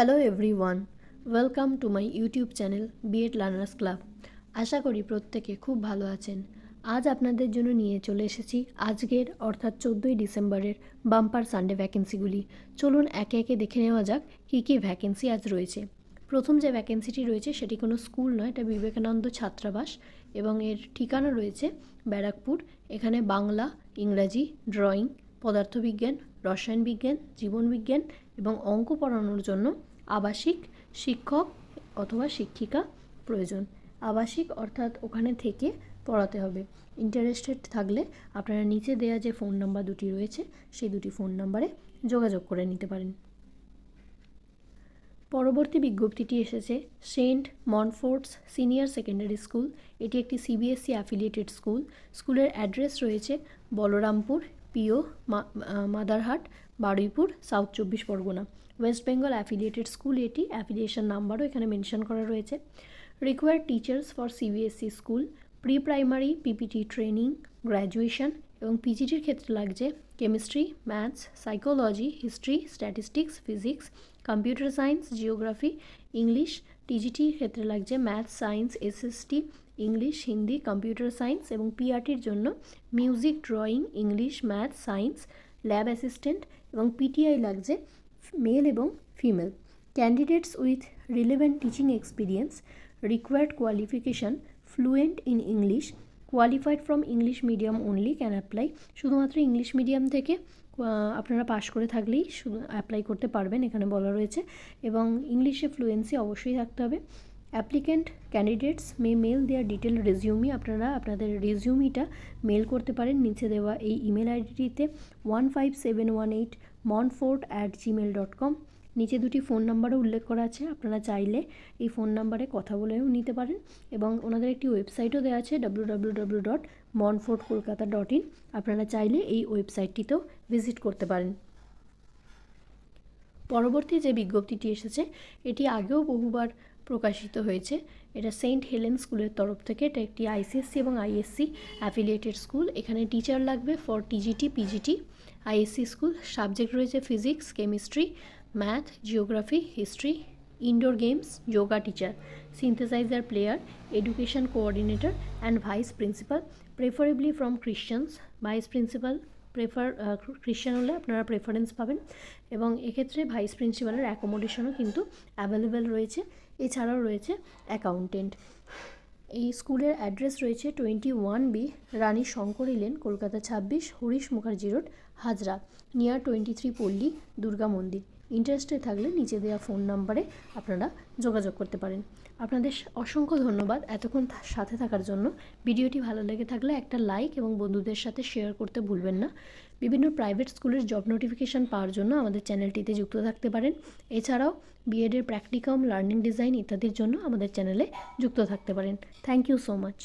Hello everyone, welcome to my YouTube channel B Ed learners club. আশা করি প্রত্যেকে খুব ভালো আছেন। আজ আপনাদের জন্য নিয়ে চলে এসেছি আজকের অর্থাৎ 14ই ডিসেম্বরের বাম্পার সানডে ভ্যাকেন্সিগুলি। চলুন একে একে দেখে নেওয়া যাক কী কী ভ্যাকেন্সি আজ রয়েছে। প্রথম যে ভ্যাকেন্সিটি রয়েছে সেটি কোনো স্কুল নয়, এটা বিবেকানন্দ ছাত্রাবাস এবং এর ঠিকানা রয়েছে ব্যারাকপুর। এখানে বাংলা, ইংরাজি, ড্রয়িং, পদার্থবিজ্ঞান, রসায়ন বিজ্ঞান, জীবনবিজ্ঞান এবং অঙ্ক পড়ানোর জন্য আবাসিক শিক্ষক অথবা শিক্ষিকা প্রয়োজন। আবাসিক অর্থাৎ ওখানে থেকে পড়াতে হবে। ইন্টারেস্টেড থাকলে আপনারা নিচে দেওয়া যে ফোন নাম্বার দুটি রয়েছে সেই দুটি ফোন নাম্বারে যোগাযোগ করে নিতে পারেন। পরবর্তী বিজ্ঞপ্তিটি এসেছে Saint Montfort's senior secondary school. এটি একটি সিবিএসসি অ্যাফিলিয়েটেড স্কুল। স্কুলের অ্যাড্রেস রয়েছে Balarampur, PO, Madarhat, Baruipur, south 24 Parganas. West Bengal affiliated school এটি। অ্যাফিলিয়েশন নাম্বারও এখানে মেনশন করা রয়েছে। Required teachers for CBSE school, pre primary PPT training, graduation এবং পিজিটির ক্ষেত্রে লাগছে chemistry, maths, psychology, history, statistics, physics, computer science, geography, English. টিজিটির ক্ষেত্রে লাগছে maths, science, SST, English, Hindi, computer science এবং পিআরটির জন্য music, drawing, English, maths, science, lab assistant এবং পিটিআই লাগছে মেল এবং female. Candidates with relevant teaching experience, required qualification, fluent in English, qualified from English medium only can apply। শুধুমাত্র English medium থেকে আপনারা পাশ করে থাকলেই শুধু অ্যাপ্লাই করতে পারবেন এখানে বলা রয়েছে, এবং ইংলিশে ফ্লুয়েন্সি অবশ্যই থাকতে হবে। অ্যাপ্লিক্যান্ট ক্যান্ডিডেটস মে মেল দেয়ার ডিটেল রেজিউমি, আপনারা আপনাদের রেজিউমিটা মেল করতে পারেন নিচে দেওয়া এই ইমেল আইডিটিতে 15718monfort@gmail.com। নিচে দুটি ফোন নাম্বারও উল্লেখ করা আছে, আপনারা চাইলে এই ফোন নাম্বারে কথা বলেও নিতে পারেন এবং ওনাদের একটি ওয়েবসাইটও দেওয়া আছে www.monfortkolkata.in। আপনারা চাইলে এই ওয়েবসাইটটিতেও ভিজিট করতে পারেন। পরবর্তী যে বিজ্ঞপ্তিটি এসেছে এটি আগেও বহুবার প্রকাশিত হয়েছে। এটা সেন্ট হেলেন স্কুলের তরফ থেকে। এটা একটি আইসিএসসি এবং আইএসসি অ্যাফিলিয়েটেড স্কুল। এখানে টিচার লাগবে for TGT, PGT. ISC school. Subject রয়েছে physics, chemistry, math, geography, history, indoor games, yoga teacher, synthesizer player, education coordinator and vice principal, preferably from Christians. Vice principal Christian হলে আপনারা preference পাবেন এবং এক্ষেত্রে vice প্রিন্সিপালের অ্যাকোমোডেশনও কিন্তু available রয়েছে। এছাড়াও রয়েছে অ্যাকাউন্টেন্ট। এই স্কুলের অ্যাড্রেস রয়েছে 21B Rani Shankari lane, Kolkata 26, Harish Mukherjee road, Hazra, near 23 Palli Durga মন্দির। ইন্টারেস্টেড থাকলে নিচে দেওয়া ফোন নাম্বারে আপনারা যোগাযোগ করতে পারেন। আপনাদের অসংখ্য ধন্যবাদ এতক্ষণ সাথে থাকার জন্য। ভিডিওটি ভালো লেগে থাকলে একটা লাইক এবং বন্ধুদের সাথে শেয়ার করতে ভুলবেন না। বিভিন্ন প্রাইভেট স্কুলের জব নোটিফিকেশান পাওয়ার জন্য আমাদের চ্যানেলটিতে যুক্ত থাকতে পারেন। এছাড়াও বিএডের প্র্যাকটিকাম, লার্নিং ডিজাইন ইত্যাদির জন্য আমাদের চ্যানেলে যুক্ত থাকতে পারেন। Thank you so much.